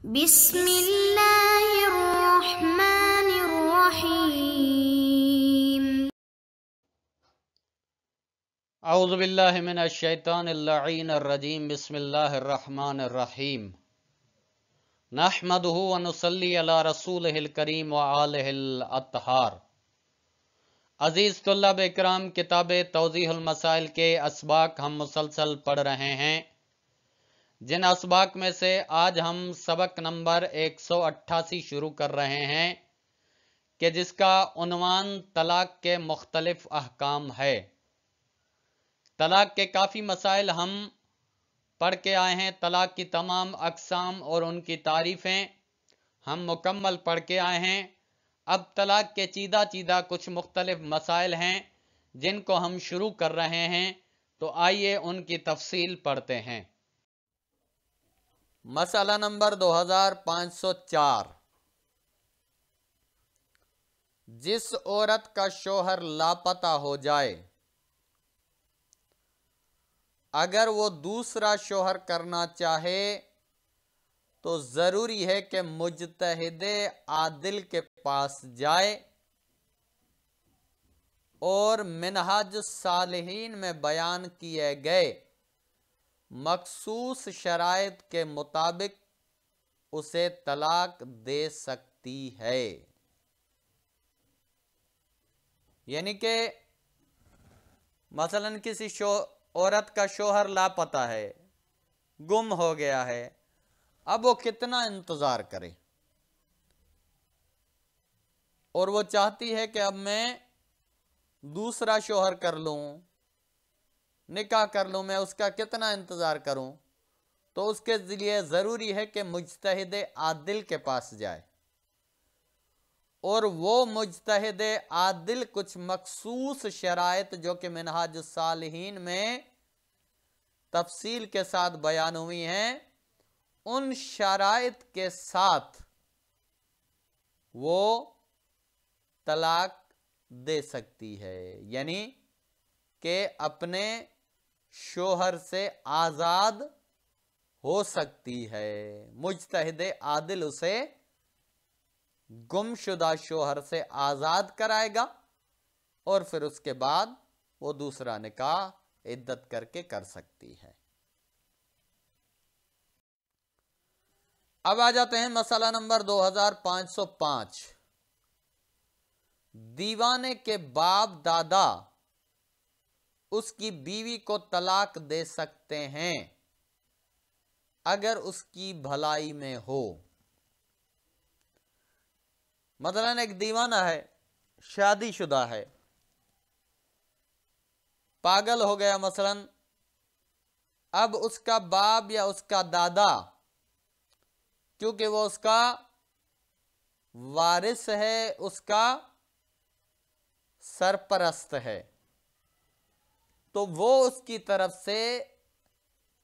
بسم اللہ الرحمن الرحیم۔ اعوذ باللہ من الشیطان اللعین الرجیم۔ بسم اللہ الرحمن الرحیم۔ نحمدہ ونصلی علی رسولہ الکریم وآلہ الاطہار۔ عزیز طلاب اکرام، کتاب توضیح المسائل کے اسباق ہم مسلسل پڑھ رہے ہیں، جن اسباق میں سے آج ہم سبق نمبر 188 شروع کر رہے ہیں کہ جس کا عنوان طلاق کے مختلف احکام ہے۔ طلاق کے کافی مسائل ہم پڑھ کے آئے ہیں، طلاق کی تمام اقسام اور ان کی تعریفیں ہم مکمل پڑھ کے آئے ہیں۔ اب طلاق کے چیدہ کچھ مختلف مسائل ہیں جن کو ہم شروع کر رہے ہیں، تو آئیے ان کی تفصیل پڑھتے ہیں۔ مسئلہ نمبر 2504، جس عورت کا شوہر لاپتہ ہو جائے اگر وہ دوسرا شوہر کرنا چاہے تو ضروری ہے کہ مجتہد عادل کے پاس جائے اور منہاج الصالحین میں بیان کیے گئے مخصوص شرائط کے مطابق اسے طلاق دے سکتی ہے۔ یعنی کہ مثلا کسی عورت کا شوہر لاپتہ ہے، گم ہو گیا ہے، اب وہ کتنا انتظار کرے، اور وہ چاہتی ہے کہ اب میں دوسرا شوہر کر لوں، نکاح کر لوں، میں اس کا کتنا انتظار کروں؟ تو اس کے لیے ضروری ہے کہ مجتہد عادل کے پاس جائے، اور وہ مجتہد عادل کچھ مخصوص شرائط جو کہ منہاج الصالحین میں تفصیل کے ساتھ بیان ہوئی ہیں، ان شرائط کے ساتھ وہ طلاق دے سکتی ہے، یعنی کہ اپنے شوہر سے آزاد ہو سکتی ہے۔ مجتہد عادل اسے گمشدہ شوہر سے آزاد کرائے گا اور پھر اس کے بعد وہ دوسرا نکاح عدت کر کے کر سکتی ہے۔ اب آ جاتے ہیں مسئلہ نمبر 2505۔ دیوانے کے باپ دادا اس کی بیوی کو طلاق دے سکتے ہیں اگر اس کی بھلائی میں ہو۔ مثلا ایک دیوانہ ہے، شادی شدہ ہے، پاگل ہو گیا مثلا، اب اس کا باپ یا اس کا دادا، کیونکہ وہ اس کا وارث ہے، اس کا سرپرست ہے، تو وہ اس کی طرف سے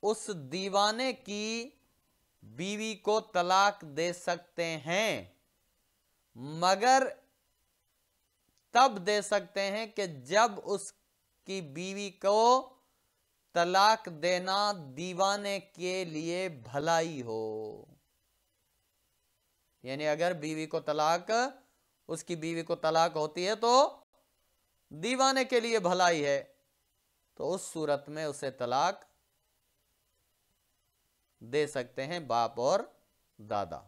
اس دیوانے کی بیوی کو طلاق دے سکتے ہیں، مگر تب دے سکتے ہیں کہ جب اس کی بیوی کو طلاق دینا دیوانے کے لیے بھلائی ہو۔ یعنی اگر اس کی بیوی کو طلاق ہوتی ہے تو دیوانے کے لیے بھلائی ہے، تو اس صورت میں اسے طلاق دے سکتے ہیں باپ اور دادا۔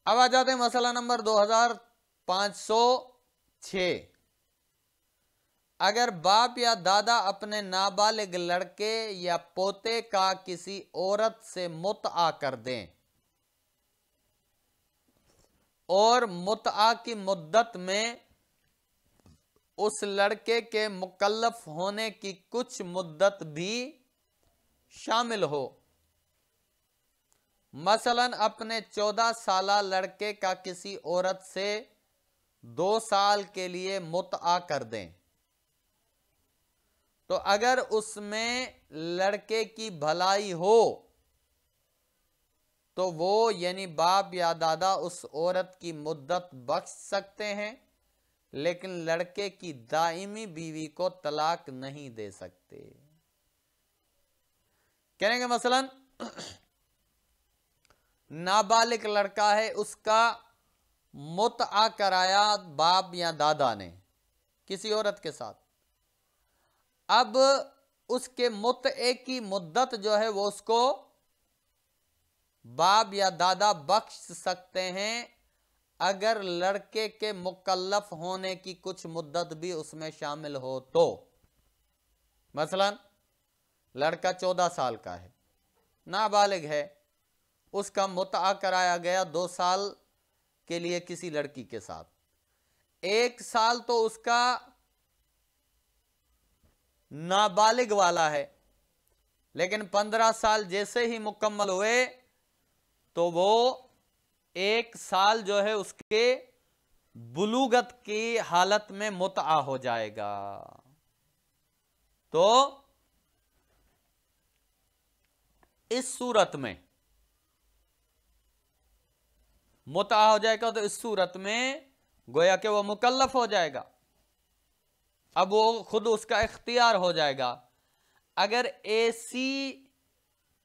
اب آ جاتے ہیں مسئلہ نمبر 2506۔ اگر باپ یا دادا اپنے نابالغ لڑکے یا پوتے کا کسی عورت سے متعہ کر دیں اور متعہ کی مدت میں اس لڑکے کے مکلف ہونے کی کچھ مدت بھی شامل ہو، مثلا اپنے 14 سالہ لڑکے کا کسی عورت سے 2 سال کے لیے متعہ کر دیں، تو اگر اس میں لڑکے کی بھلائی ہو تو وہ یعنی باپ یا دادا اس عورت کی مدت بخش سکتے ہیں، لیکن لڑکے کی دائمی بیوی کو طلاق نہیں دے سکتے۔ کہنے گے مثلا نابالغ لڑکا ہے، اس کا متعہ کرایا باپ یا دادا نے کسی عورت کے ساتھ، اب اس کے متعے کی مدت جو ہے وہ اس کو باپ یا دادا بخش سکتے ہیں اگر لڑکے کے مکلف ہونے کی کچھ مدت بھی اس میں شامل ہو تو۔ مثلا لڑکا 14 سال کا ہے، نابالغ ہے، اس کا متعہ کرایا گیا 2 سال کے لیے کسی لڑکی کے ساتھ، 1 سال تو اس کا نابالغ والا ہے، لیکن 15 سال جیسے ہی مکمل ہوئے تو وہ 1 سال جو ہے اس کے بلوغت کی حالت میں متعہ ہو جائے گا۔ تو اس صورت میں متعہ ہو جائے گا، تو اس صورت میں گویا کہ وہ مکلف ہو جائے گا، اب وہ خود اس کا اختیار ہو جائے گا۔ اگر ایسی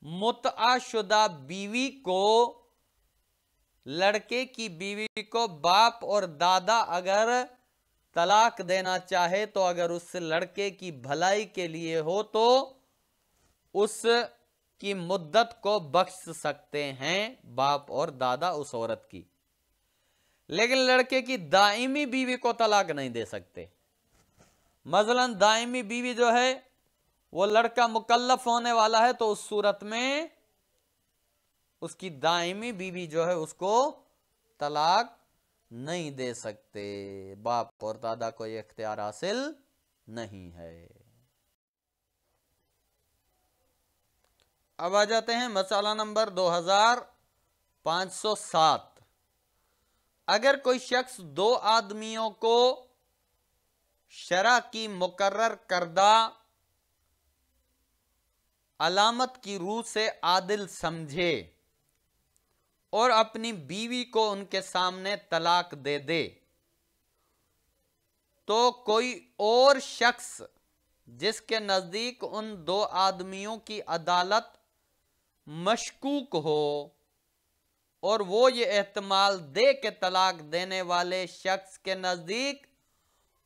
متعہ شدہ بیوی کو، لڑکے کی بیوی کو باپ اور دادا اگر طلاق دینا چاہے تو اگر اس لڑکے کی بھلائی کے لیے ہو تو اس کی مدت کو بخش سکتے ہیں باپ اور دادا اس عورت کی، لیکن لڑکے کی دائمی بیوی کو طلاق نہیں دے سکتے۔ مثلا دائمی بیوی جو ہے وہ لڑکا مکلف ہونے والا ہے تو اس صورت میں اس کی دائمی بیوی جو ہے اس کو طلاق نہیں دے سکتے، باپ اور دادا کو یہ اختیار حاصل نہیں ہے۔ اب آ جاتے ہیں مسئلہ نمبر 2507۔ اگر کوئی شخص 2 آدمیوں کو شرع کی مقرر کردہ علامت کی روح سے عادل سمجھے اور اپنی بیوی کو ان کے سامنے طلاق دے دے، تو کوئی اور شخص جس کے نزدیک ان 2 آدمیوں کی عدالت مشکوک ہو اور وہ یہ احتمال دے کہ طلاق دینے والے شخص کے نزدیک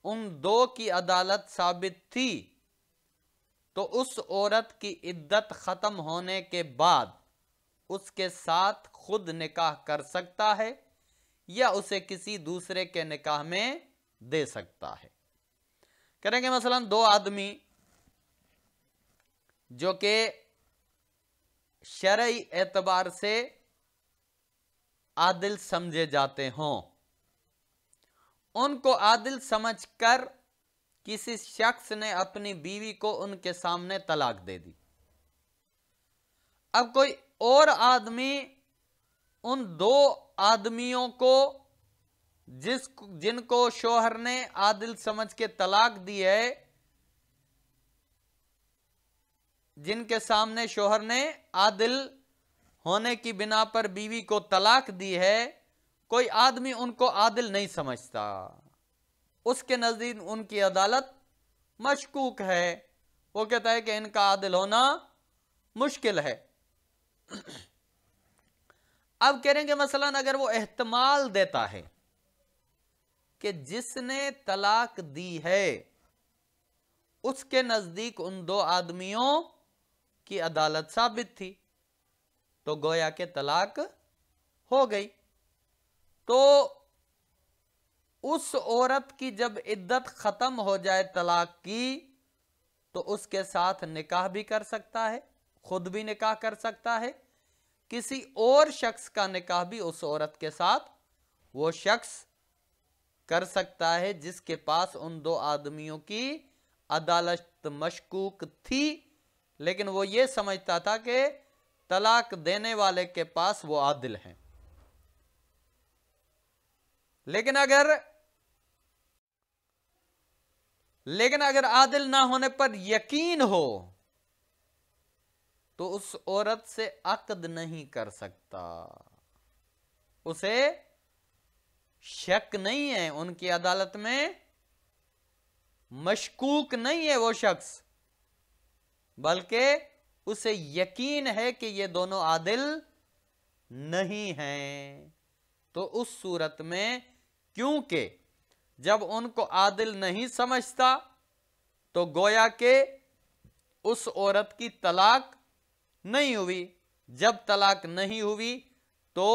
ان 2 کی عدالت ثابت تھی، تو اس عورت کی عدت ختم ہونے کے بعد اس کے ساتھ خود نکاح کر سکتا ہے یا اسے کسی دوسرے کے نکاح میں دے سکتا ہے۔ کریں گے مثلا 2 آدمی جو کہ شرعی اعتبار سے عادل سمجھے جاتے ہوں، ان کو عادل سمجھ کر کسی شخص نے اپنی بیوی کو ان کے سامنے طلاق دے دی۔ اب کوئی اور آدمی ان 2 آدمیوں کو جن کو شوہر نے عادل سمجھ کے طلاق دی ہے، جن کے سامنے شوہر نے عادل ہونے کی بنا پر بیوی کو طلاق دی ہے، کوئی آدمی ان کو عادل نہیں سمجھتا، اس کے نزدیک ان کی عدالت مشکوک ہے، وہ کہتا ہے کہ ان کا عادل ہونا مشکل ہے۔ اب کہیں گے مثلا اگر وہ احتمال دیتا ہے کہ جس نے طلاق دی ہے اس کے نزدیک ان 2 آدمیوں کی عدالت ثابت تھی، تو گویا کہ طلاق ہو گئی، تو اس عورت کی جب عدت ختم ہو جائے طلاق کی تو اس کے ساتھ نکاح بھی کر سکتا ہے، خود بھی نکاح کر سکتا ہے، کسی اور شخص کا نکاح بھی اس عورت کے ساتھ وہ شخص کر سکتا ہے جس کے پاس ان 2 آدمیوں کی عدالت مشکوک تھی، لیکن وہ یہ سمجھتا تھا کہ طلاق دینے والے کے پاس وہ عادل ہیں۔ لیکن اگر عادل نہ ہونے پر یقین ہو تو اس عورت سے عقد نہیں کر سکتا، اسے شک نہیں ہے، ان کی عدالت میں مشکوک نہیں ہے وہ شخص، بلکہ اسے یقین ہے کہ یہ دونوں عادل نہیں ہیں، تو اس صورت میں کیونکہ جب ان کو عادل نہیں سمجھتا تو گویا کہ اس عورت کی طلاق نہیں ہوئی، جب طلاق نہیں ہوئی تو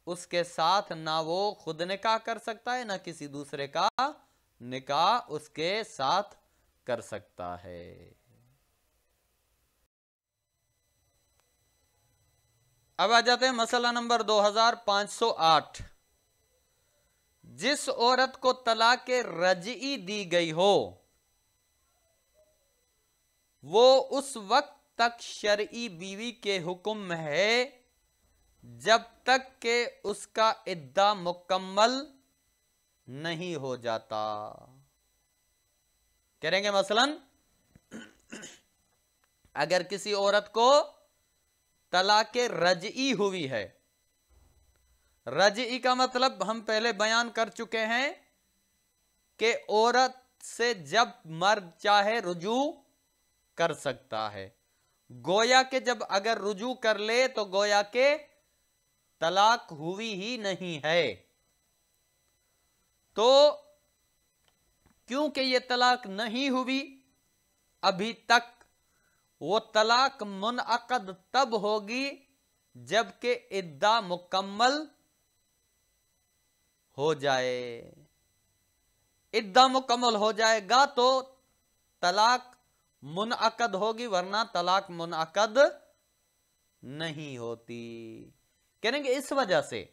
اس کے ساتھ نہ وہ خود نکاح کر سکتا ہے نہ کسی دوسرے کا نکاح اس کے ساتھ کر سکتا ہے۔ اب آ جاتے ہیں مسئلہ نمبر 2508۔ جس عورت کو طلاق رجعی دی گئی ہو وہ اس وقت تک شرعی بیوی کے حکم میں ہے جب تک کہ اس کا عدہ مکمل نہیں ہو جاتا۔ کریں گے مثلاً اگر کسی عورت کو طلاق رجعی ہوئی ہے، رجعی کا مطلب ہم پہلے بیان کر چکے ہیں کہ عورت سے جب مرد چاہے رجوع کر سکتا ہے، گویا کہ جب اگر رجوع کر لے تو گویا کہ طلاق ہوئی ہی نہیں ہے۔ تو کیونکہ یہ طلاق نہیں ہوئی ابھی تک، وہ طلاق منعقد تب ہوگی جبکہ عدہ مکمل ہو جائے۔ عدہ مکمل ہو جائے گا تو طلاق منعقد ہوگی، ورنہ طلاق منعقد نہیں ہوتی۔ کہیں گے اس وجہ سے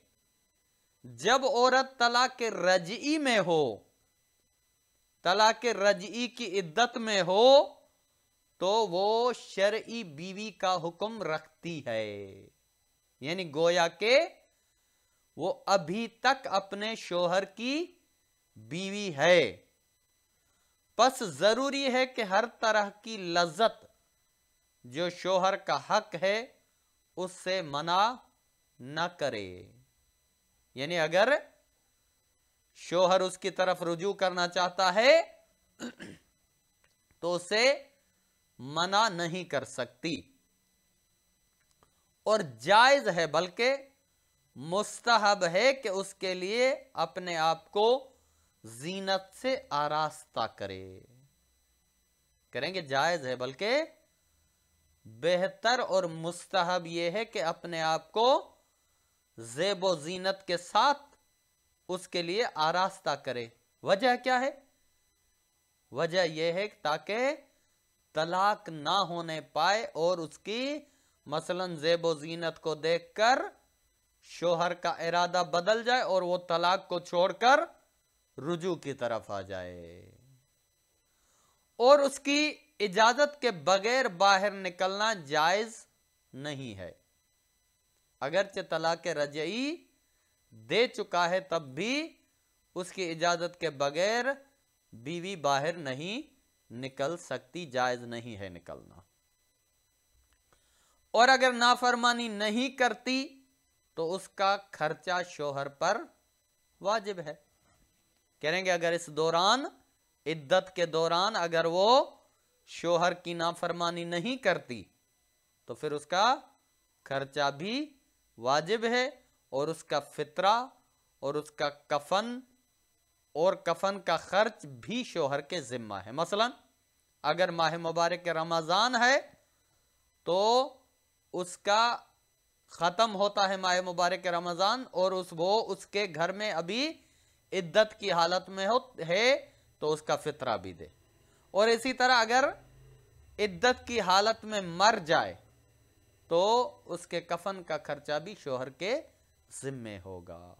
جب عورت طلاق رجعی میں ہو، طلاق رجعی کی عدت میں ہو تو وہ شرعی بیوی کا حکم رکھتی ہے، یعنی گویا کہ وہ ابھی تک اپنے شوہر کی بیوی ہے۔ پس ضروری ہے کہ ہر طرح کی لذت جو شوہر کا حق ہے اس سے منع نہ کرے، یعنی اگر شوہر اس کی طرف رجوع کرنا چاہتا ہے تو اسے منع نہیں کر سکتی، اور جائز ہے بلکہ مستحب ہے کہ اس کے لیے اپنے آپ کو زینت سے آراستہ کرے۔ کریں گے جائز ہے بلکہ بہتر اور مستحب یہ ہے کہ اپنے آپ کو زیب و زینت کے ساتھ اس کے لیے آراستہ کرے۔ وجہ کیا ہے؟ وجہ یہ ہے تاکہ طلاق نہ ہونے پائے اور اس کی مثلاً زیب و زینت کو دیکھ کر شوہر کا ارادہ بدل جائے اور وہ طلاق کو چھوڑ کر رجوع کی طرف آ جائے، اور اس کی اجازت کے بغیر باہر نکلنا جائز نہیں ہے۔ اگرچہ طلاق رجعی دے چکا ہے تب بھی اس کی اجازت کے بغیر بیوی باہر نہیں نکل سکتی، جائز نہیں ہے نکلنا۔ اور اگر نافرمانی نہیں کرتی تو اس کا خرچہ شوہر پر واجب ہے۔ کہیں گے اگر اس دوران عدت کے دوران اگر وہ شوہر کی نافرمانی نہیں کرتی تو پھر اس کا خرچہ بھی واجب ہے، اور اس کا فطرہ اور اس کا کفن اور کفن کا خرچ بھی شوہر کے ذمہ ہے۔ مثلا اگر ماہ مبارک رمضان ہے تو اس کا ختم ہوتا ہے ماہ مبارک رمضان اور وہ اس کے گھر میں ابھی عدت کی حالت میں ہے تو اس کا فطرہ بھی دے، اور اسی طرح اگر عدت کی حالت میں مر جائے تو اس کے کفن کا خرچہ بھی شوہر کے ذمہ ہوگا۔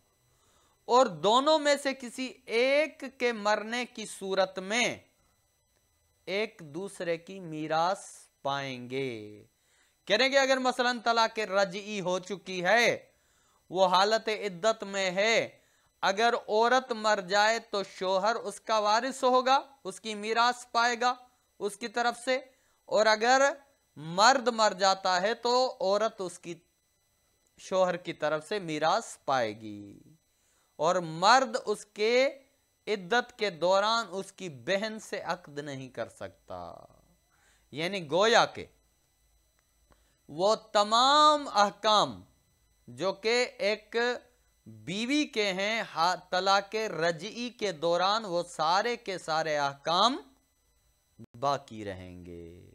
اور دونوں میں سے کسی ایک کے مرنے کی صورت میں ایک دوسرے کی میراث پائیں گے۔ کہنے گے اگر مثلا طلاق رجعی ہو چکی ہے، وہ حالت عدت میں ہے، اگر عورت مر جائے تو شوہر اس کا وارث ہوگا، اس کی میراث پائے گا اس کی طرف سے، اور اگر مرد مر جاتا ہے تو عورت اس کی شوہر کی طرف سے میراث پائے گی، اور مرد اس کے عدت کے دوران اس کی بہن سے عقد نہیں کر سکتا۔ یعنی گویا کہ وہ تمام احکام جو کہ ایک بیوی کے ہیں طلاق رجعی کے دوران، وہ سارے کے سارے احکام باقی رہیں گے۔